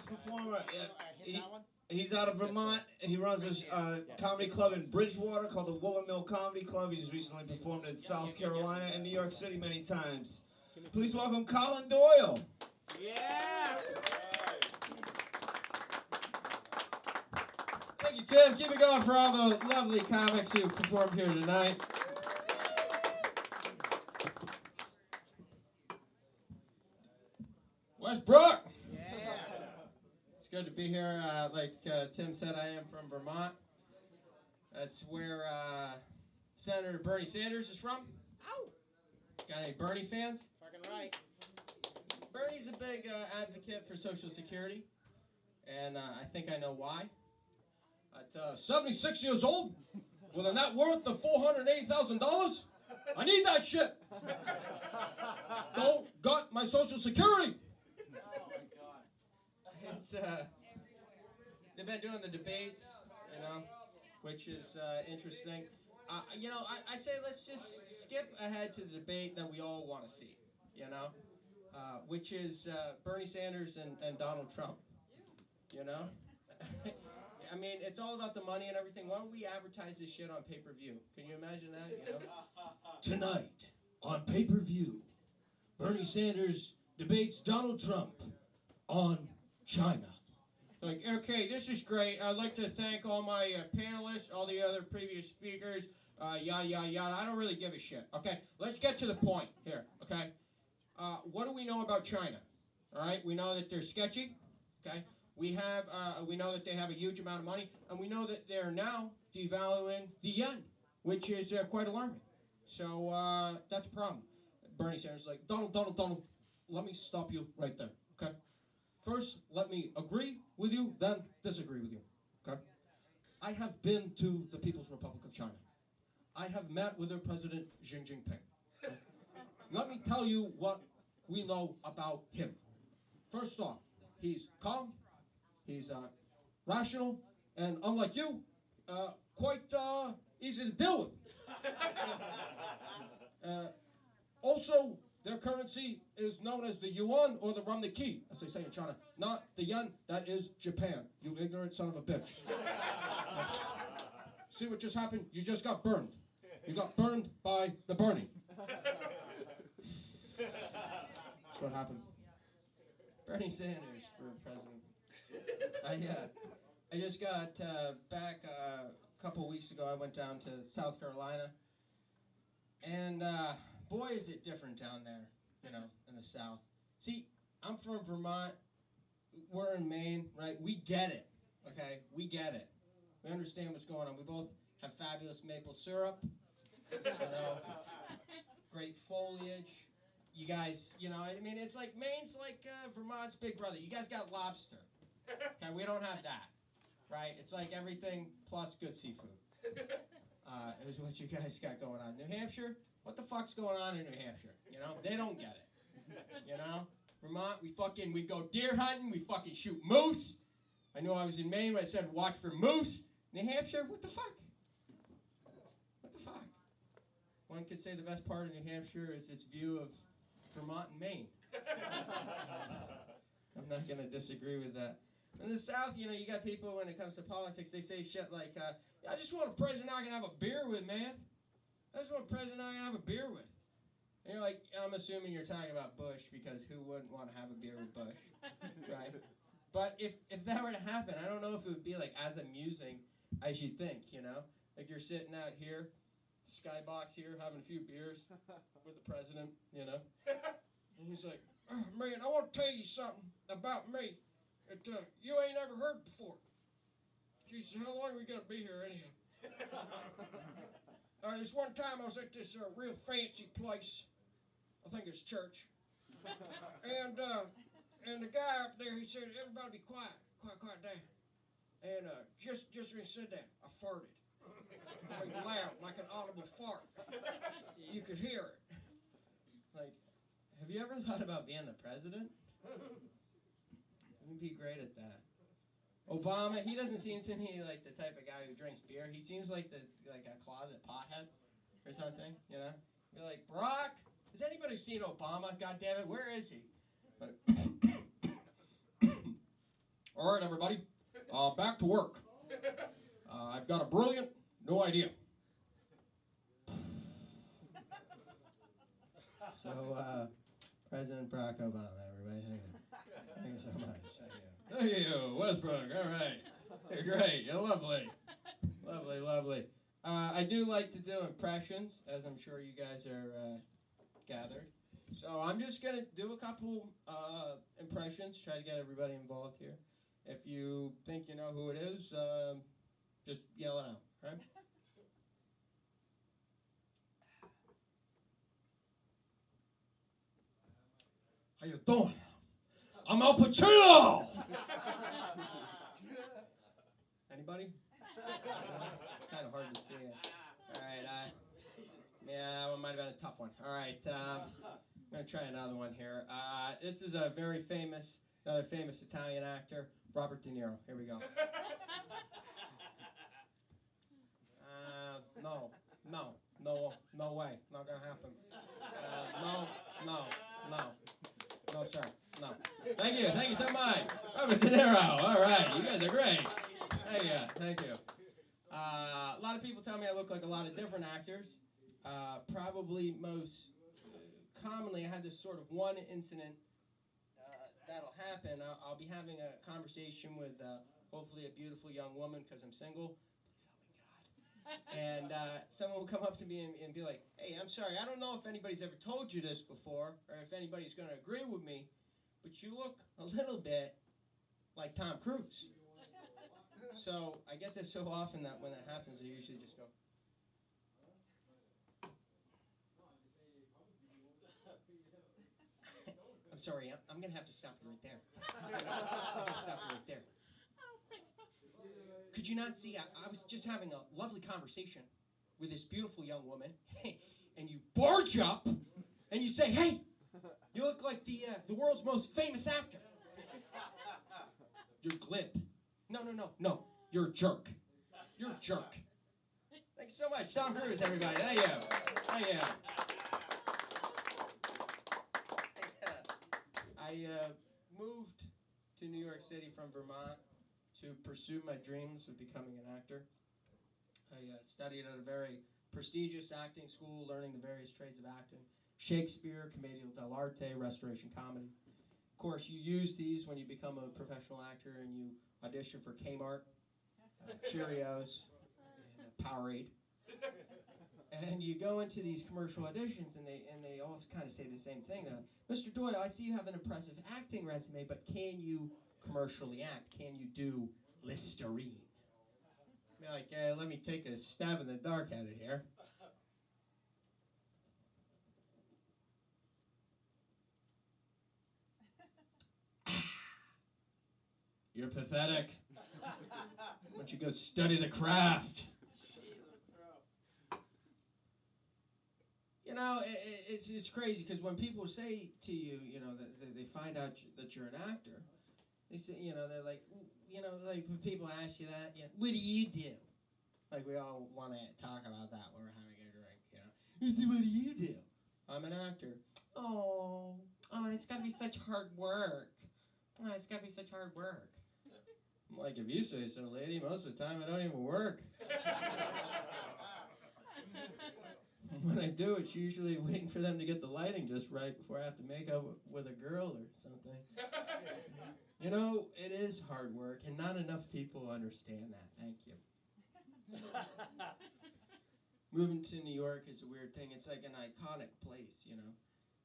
last performer. He's out of Vermont. He runs a comedy club in Bridgewater called the Woolen Mill Comedy Club. He's recently performed in South Carolina and New York City many times. Please welcome Colin Doyle. Yeah! Thank you, Tim. Keep it going for all the lovely comics who performed here tonight. Westbrook! Yeah! It's good to be here. Like Tim said, I am from Vermont. That's where Senator Bernie Sanders is from. Ow! Got any Bernie fans? Fucking right. Bernie's a big advocate for Social Security, and I think I know why. At 76 years old, with a net worth of $480,000, I need that shit. Don't gut my Social Security. Oh my God. It's they've been doing the debates, you know, which is interesting. I say let's just skip ahead to the debate that we all want to see, you know, which is Bernie Sanders and Donald Trump, you know. I mean, it's all about the money and everything. Why don't we advertise this shit on pay-per-view? Can you imagine that? You know? Tonight on pay-per-view, Bernie Sanders debates Donald Trump on China. Like, okay, this is great. I'd like to thank all my panelists, all the other previous speakers, yada, yada, yada. I don't really give a shit, okay? Let's get to the point here, okay? What do we know about China? All right, we know that they're sketchy, okay? We know that they have a huge amount of money, and we know that they're now devaluing the yen, which is quite alarming. So that's a problem. Bernie Sanders is like, Donald, let me stop you right there, okay? First, let me agree with you, then disagree with you, okay? I have been to the People's Republic of China. I have met with their president, Xi Jinping. Okay? Let me tell you what we know about him. First off, he's calm. He's rational, and unlike you, quite easy to deal with. Also, their currency is known as the yuan or the renminbi, as they say in China. Not the yen, that is Japan, you ignorant son of a bitch. See what just happened? You just got burned. You got burned by the Bernie. That's what happened. Bernie Sanders for president. I just got back a couple weeks ago. I went down to South Carolina, and boy, is it different down there, you know, in the South. See, I'm from Vermont. We're in Maine, right? We get it, okay? We get it. We understand what's going on. We both have fabulous maple syrup, you know, great foliage. You guys, you know, I mean, it's like Maine's like Vermont's big brother. You guys got lobster. Okay, we don't have that, right? It's like everything plus good seafood. Is what you guys got going on. New Hampshire, what the fuck's going on in New Hampshire? You know, they don't get it. You know, Vermont, we go deer hunting, we fucking shoot moose. I know I was in Maine when I said watch for moose. New Hampshire, what the fuck? What the fuck? One could say the best part of New Hampshire is its view of Vermont and Maine. I'm not going to disagree with that. In the South, you know, you got people when it comes to politics, they say shit like, I just want a president I can have a beer with, man. I just want a president I can have a beer with. And you're like, I'm assuming you're talking about Bush, because who wouldn't want to have a beer with Bush, right? But if that were to happen, I don't know if it would be like as amusing as you'd think, you know? Like you're sitting out here, skybox here, having a few beers with the president, you know? And he's like, oh, man, I want to tell you something about me that you ain't never heard before. Jesus, how long are we going to be here anyhow? This one time I was at this real fancy place. I think it's church. And the guy up there, he said, everybody be quiet down. And just when he said that, I farted. Like loud, like an audible fart. You could hear it. Like, have you ever thought about being the president? You'd be great at that. Obama, he doesn't seem to me like the type of guy who drinks beer. He seems like a closet pothead or something, you know? You're like, Barack, has anybody seen Obama? God damn it, where is he? But All right, everybody, back to work. I've got a brilliant new idea. So, President Barack Obama, everybody, thank you. Thank you so much. Thank you, Westbrook. All right, you're great. You're lovely, lovely, lovely. I do like to do impressions, as I'm sure you guys are gathered. So I'm just gonna do a couple impressions, try to get everybody involved here. If you think you know who it is, just yell it out, right? How you doing? I'm Al Pacino! Anybody? Kind of hard to see it. All right, yeah, that one might have been a tough one. All right, I'm going to try another one here. This is a very another famous Italian actor, Robert De Niro. Here we go. No way. Not going to happen. No, sir. No. Thank you so much. Robert De Niro. All right, you guys are great. Thank you. A lot of people tell me I look like a lot of different actors. Probably most commonly, I had this sort of one incident that'll happen. I'll be having a conversation with hopefully a beautiful young woman because I'm single. Please help me, God. And someone will come up to me and be like, "Hey, I'm sorry, I don't know if anybody's ever told you this before or if anybody's going to agree with me, but you look a little bit like Tom Cruise." So I get this so often that when that happens, I usually just go. I'm sorry, I'm going to have to stop you right there. I'm going to stop you right there. Could you not see, I was just having a lovely conversation with this beautiful young woman, and you barge up, and you say, "Hey, you look like the world's most famous actor." You're glib. No. You're a jerk. You're a jerk. Thank you so much. Tom Cruise, everybody. Thank you. I moved to New York City from Vermont to pursue my dreams of becoming an actor. I studied at a very prestigious acting school, learning the various trades of acting. Shakespeare, Commedia dell'arte, restoration comedy. Of course, you use these when you become a professional actor and you audition for Kmart, Cheerios, and Powerade. And you go into these commercial auditions, and they all kind of say the same thing. "Mr. Doyle, I see you have an impressive acting resume, but can you commercially act? Can you do Listerine?" Be like, let me take a stab in the dark at it here. You're pathetic. Why don't you go study the craft? You know, it's crazy because when people say to you, that they find out that you're an actor, they say, they're like, like when people ask you that, what do you do? Like we all want to talk about that when we're having a drink, You say, what do you do? I'm an actor. Oh, it's got to be such hard work. Oh, it's got to be such hard work. I'm like, if you say so, lady, most of the time I don't even work. When I do, it's usually waiting for them to get the lighting just right before I have to make up with a girl or something. It is hard work, and not enough people understand that. Thank you. Moving to New York is a weird thing. It's like an iconic place,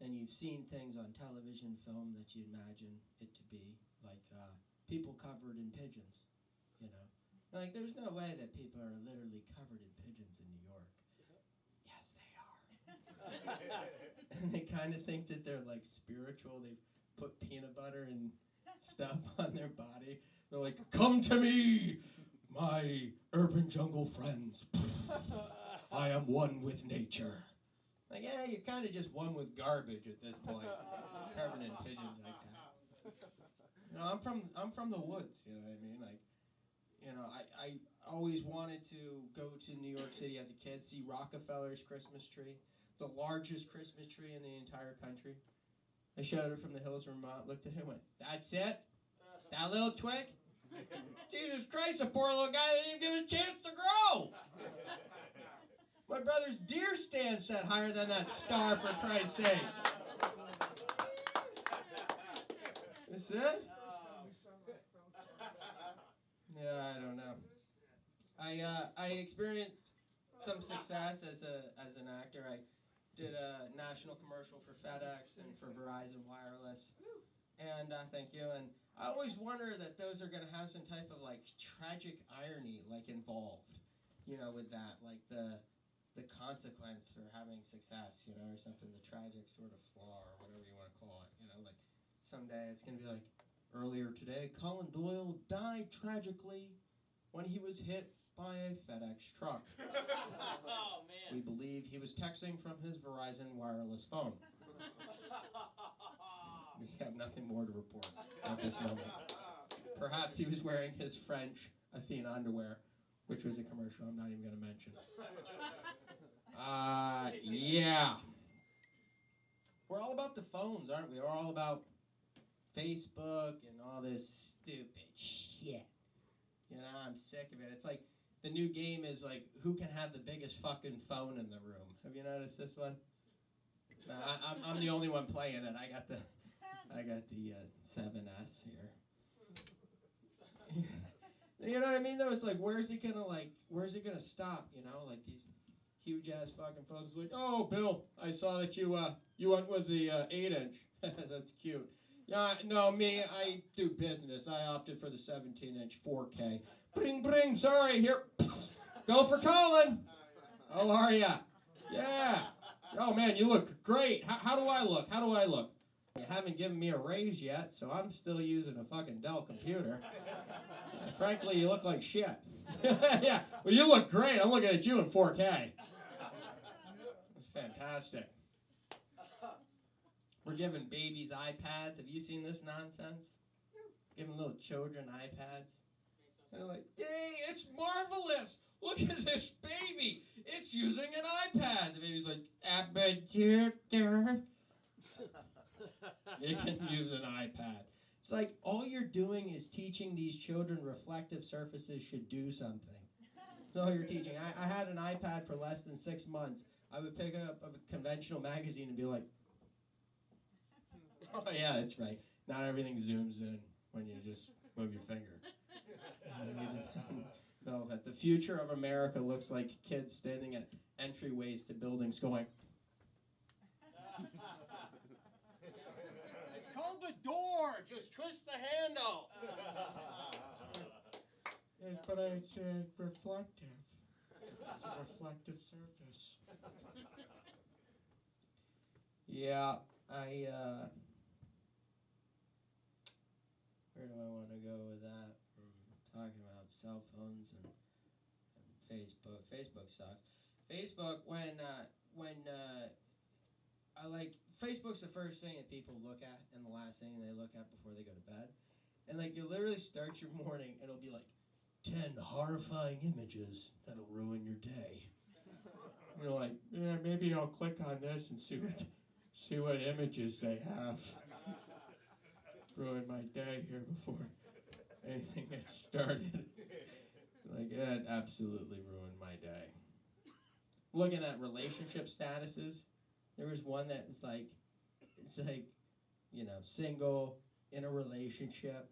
and you've seen things on television, film that you imagine it to be, like people covered in pigeons, Like, there's no way that people are literally covered in pigeons in New York. Yes, they are. And they kind of think that they're, like, spiritual. They put peanut butter and stuff on their body. They're like, "Come to me, my urban jungle friends. I am one with nature." Like, yeah, you're kind of just one with garbage at this point. Covered in pigeons like that. I'm from the woods, you know what I mean? Like, I always wanted to go to New York City as a kid, see Rockefeller's Christmas tree, the largest Christmas tree in the entire country. I showed her from the hills of Vermont, looked at him and went, "That's it? That little twig? Jesus Christ, the poor little guy didn't even give a chance to grow. My brother's deer stand set higher than that star, for Christ's sake. That's it? Yeah, I don't know. I experienced some success as an actor. I did a national commercial for FedEx and for Verizon Wireless. And thank you. And I always wonder that those are going to have some type of like tragic irony like involved, you know, with that, like the consequence for having success, you know, or something, the tragic sort of flaw or whatever you want to call it, you know, like someday it's going to be like, earlier today, Colin Doyle died tragically when he was hit by a FedEx truck. Oh, man. We believe he was texting from his Verizon wireless phone. We have nothing more to report at this moment. Perhaps he was wearing his French Athena underwear, which was a commercial I'm not even going to mention. Yeah. We're all about the phones, aren't we? We're all about Facebook and all this stupid shit. You know, I'm sick of it. It's like the new game is like, who can have the biggest fucking phone in the room? Have you noticed this one? No, I'm the only one playing it. I got the 7S here. You know what I mean? Though it's like, where's it gonna stop? You know, like these huge ass fucking phones. Like, oh, Bill, I saw that you went with the 8-inch. That's cute. Yeah, no, me, I do business. I opted for the 17-inch 4K. Bring, bring, sorry, here. Go for Colin. How are ya? Yeah. Oh, man, you look great. How do I look? How do I look? You haven't given me a raise yet, so I'm still using a fucking Dell computer. Frankly, you look like shit. Yeah, well, you look great. I'm looking at you in 4K. It's fantastic. We're giving babies iPads. Have you seen this nonsense? Giving little children iPads. They're like, yay, it's marvelous. Look at this baby. It's using an iPad. The baby's like, you can use an iPad. It's like all you're doing is teaching these children reflective surfaces should do something. That's all you're teaching. I had an iPad for less than 6 months. I would pick up a conventional magazine and be like, oh, yeah, that's right. Not everything zooms in when you just move your finger. No, but the future of America looks like kids standing at entryways to buildings going, it's called the door. Just twist the handle. But it's reflective. It's a reflective surface. Yeah, where do I want to go with that? Talking about cell phones and Facebook. Facebook sucks. Facebook, Facebook's the first thing that people look at and the last thing they look at before they go to bed. And like you literally start your morning and it'll be like 10 horrifying images that'll ruin your day. You're like, yeah, maybe I'll click on this and see what images they have. Ruin my day here before anything gets started. Like, it absolutely ruined my day. Looking at relationship statuses, there was one that was like, it's like, you know, single, in a relationship,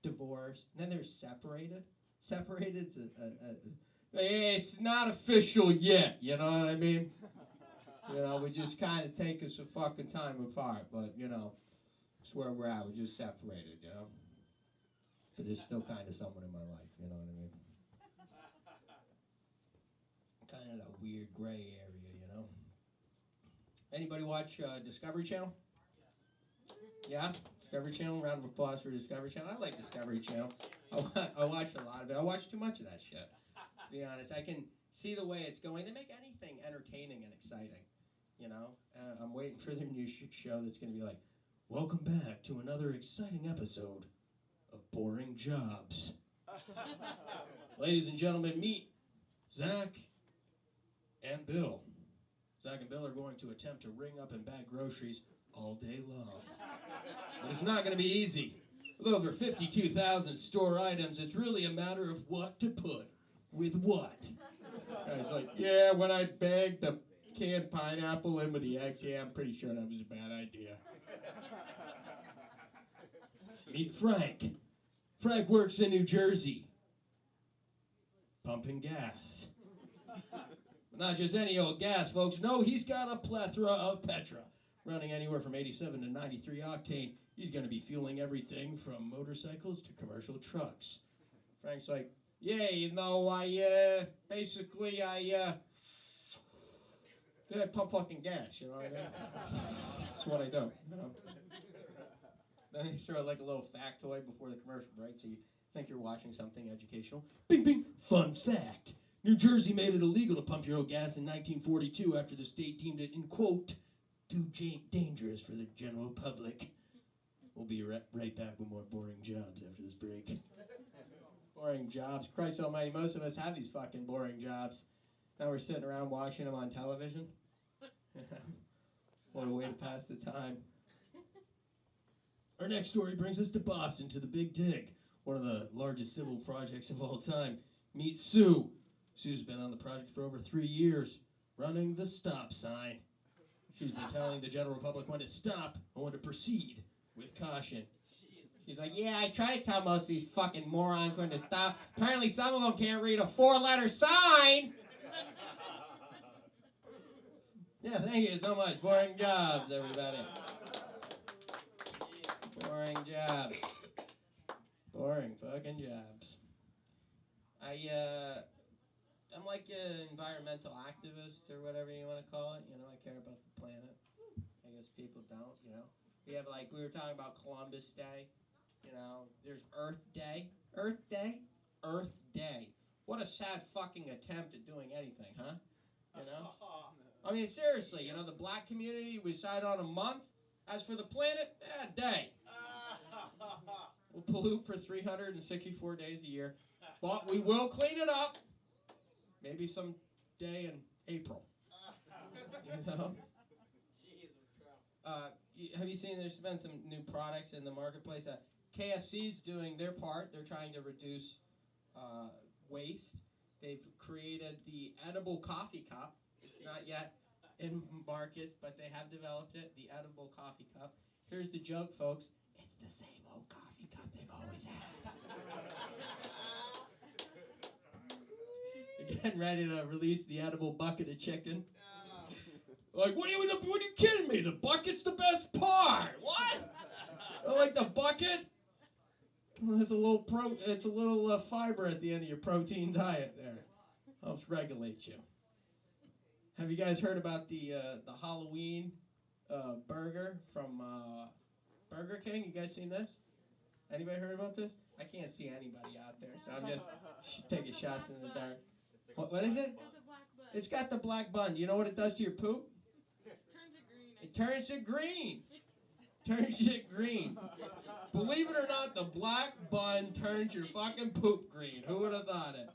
divorced, and then there's separated. Separated's it's not official yet, you know what I mean? You know, we just kind of take us a fucking time apart, but, you know, it's where we're at. We're just separated, you know? But there's still kind of someone in my life, you know what I mean? Kind of that weird gray area, you know? Anybody watch Discovery Channel? Yeah? Discovery Channel? Round of applause for Discovery Channel. I like Discovery Channel. I watch a lot of it. I watch too much of that shit, to be honest. I can see the way it's going. They make anything entertaining and exciting, you know? I'm waiting for their new show that's going to be like, welcome back to another exciting episode of Boring Jobs. Ladies and gentlemen, meet Zach and Bill. Zach and Bill are going to attempt to ring up and bag groceries all day long. But it's not going to be easy. With over 52,000 store items, it's really a matter of what to put with what. Guy's like, yeah, when I bagged the canned pineapple in with the eggs, yeah, I'm pretty sure that was a bad idea. Meet Frank. Frank works in New Jersey, pumping gas. But not just any old gas, folks. No, he's got a plethora of Petra, running anywhere from 87 to 93 octane. He's going to be fueling everything from motorcycles to commercial trucks. Frank's like, yeah, you know, I pump fucking gas, you know what I mean? That's what I do, you know. Then they throw like a little factoid before the commercial break, so you think you're watching something educational. Bing, bing, fun fact. New Jersey made it illegal to pump your own gas in 1942 after the state deemed it, in quote, too dangerous for the general public. We'll be right back with more boring jobs after this break. Boring jobs. Christ almighty, most of us have these fucking boring jobs. Now we're sitting around watching them on television. What a way to pass the time. Our next story brings us to Boston, to the Big Dig, one of the largest civil projects of all time. Meet Sue. Sue's been on the project for over 3 years, running the stop sign. She's been telling the general public when to stop and when to proceed with caution. She's like, yeah, I try to tell most of these fucking morons when to stop. Apparently some of them can't read a 4-letter sign. Yeah, thank you so much. Boring jobs, everybody. Boring jobs. Boring fucking jobs. I'm like an environmental activist or whatever you want to call it. You know, I care about the planet. I guess people don't, you know. We have like, we were talking about Columbus Day. You know, there's Earth Day. Earth Day? Earth Day. What a sad fucking attempt at doing anything, huh? You know? I mean, seriously, you know, the black community, we decide on a month. As for the planet, a day. We'll pollute for 364 days a year. But we will clean it up. Maybe some day in April. You know? Have you seen there's been some new products in the marketplace? KFC's doing their part. They're trying to reduce waste. They've created the edible coffee cup. It's not yet in markets, but they have developed it, the edible coffee cup. Here's the joke, folks. It's the same old coffee cup they've always had. They're getting ready to release the edible bucket of chicken. Like, what are you kidding me? The bucket's the best part. What? I like the bucket. Well, it's a little fiber at the end of your protein diet there. Helps regulate you. Have you guys heard about the Halloween burger from Burger King? You guys seen this? Anybody heard about this? I can't see anybody out there, so I'm just taking shots in the dark. What is it? It's got the black bun. Do you know what it does to your poop? It turns it green. Turns it green. Believe it or not, the black bun turns your fucking poop green. Who would have thought it?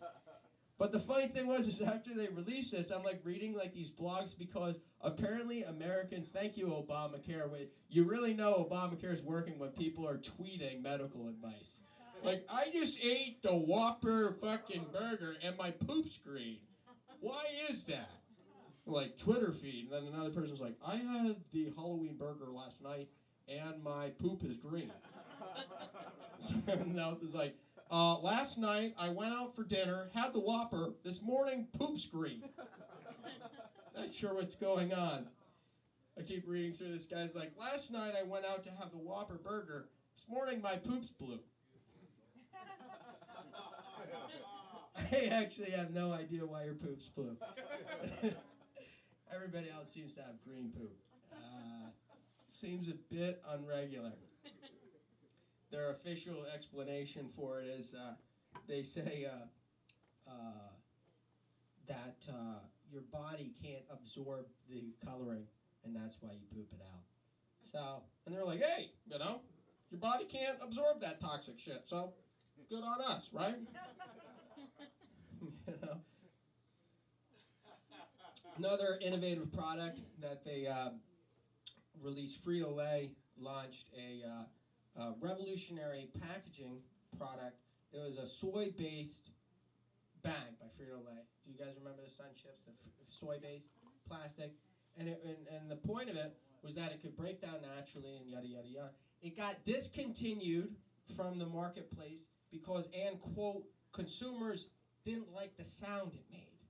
But the funny thing was, is after they released this, I'm like reading like these blogs because apparently Americans, thank you Obamacare, you really know Obamacare is working when people are tweeting medical advice. Like, I just ate the Whopper fucking burger and my poop's green. Why is that? Like Twitter feed, and then another person's like, I had the Halloween burger last night and my poop is green. Someone else is like, last night I went out for dinner, had the Whopper, this morning poop's green. Not sure what's going on. I keep reading through this guy's like, last night I went out to have the Whopper burger, this morning my poop's blue. I actually have no idea why your poop's blue. Everybody else seems to have green poop. Seems a bit unregular. Their official explanation for it is they say that your body can't absorb the coloring, and that's why you poop it out. So, and they're like, hey, you know, your body can't absorb that toxic shit, so good on us, right? You know. Another innovative product that they released, Frito-Lay launched a revolutionary packaging product. It was a soy-based bag by Frito-Lay. Do you guys remember the Sun Chips, the soy-based plastic? And the point of it was that it could break down naturally and yada, yada, yada. It got discontinued from the marketplace because, and quote, consumers didn't like the sound it made.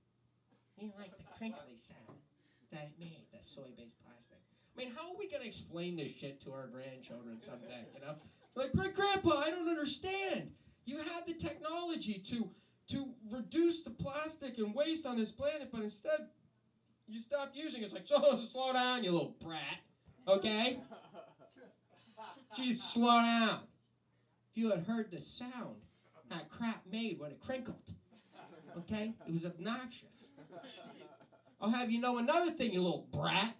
They didn't like the crinkly sound that it made, that soy-based plastic. I mean, how are we going to explain this shit to our grandchildren someday, you know? Like, Grandpa, I don't understand. You had the technology to reduce the plastic and waste on this planet, but instead you stopped using it. It's like, so slow down, you little brat, okay? Geez, slow down. If you had heard the sound that crap made when it crinkled, okay? It was obnoxious. I'll have you know another thing, you little brat.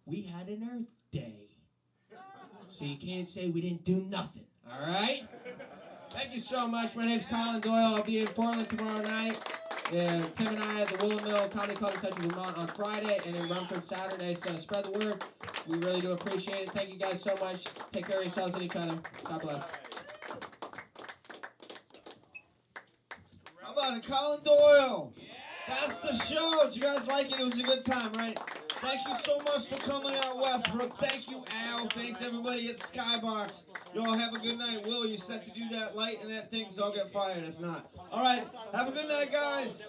We had an Earth Day. So you can't say we didn't do nothing, all right? Thank you so much. My name's Colin Doyle. I'll be in Portland tomorrow night. Tim and I at the Woolen Mill Comedy Club in Central Vermont on Friday, and in Rumford Saturday. So spread the word. We really do appreciate it. Thank you guys so much. Take care of yourselves and each other. God bless. How about it, Colin Doyle? That's the show. Did you guys like it? It was a good time, right? Thank you so much for coming out, Westbrook. Thank you, Al. Thanks, everybody at Skybox. Y'all have a good night. Will, you set to do that light and that thing, so I'll get fired if not. All right. Have a good night, guys.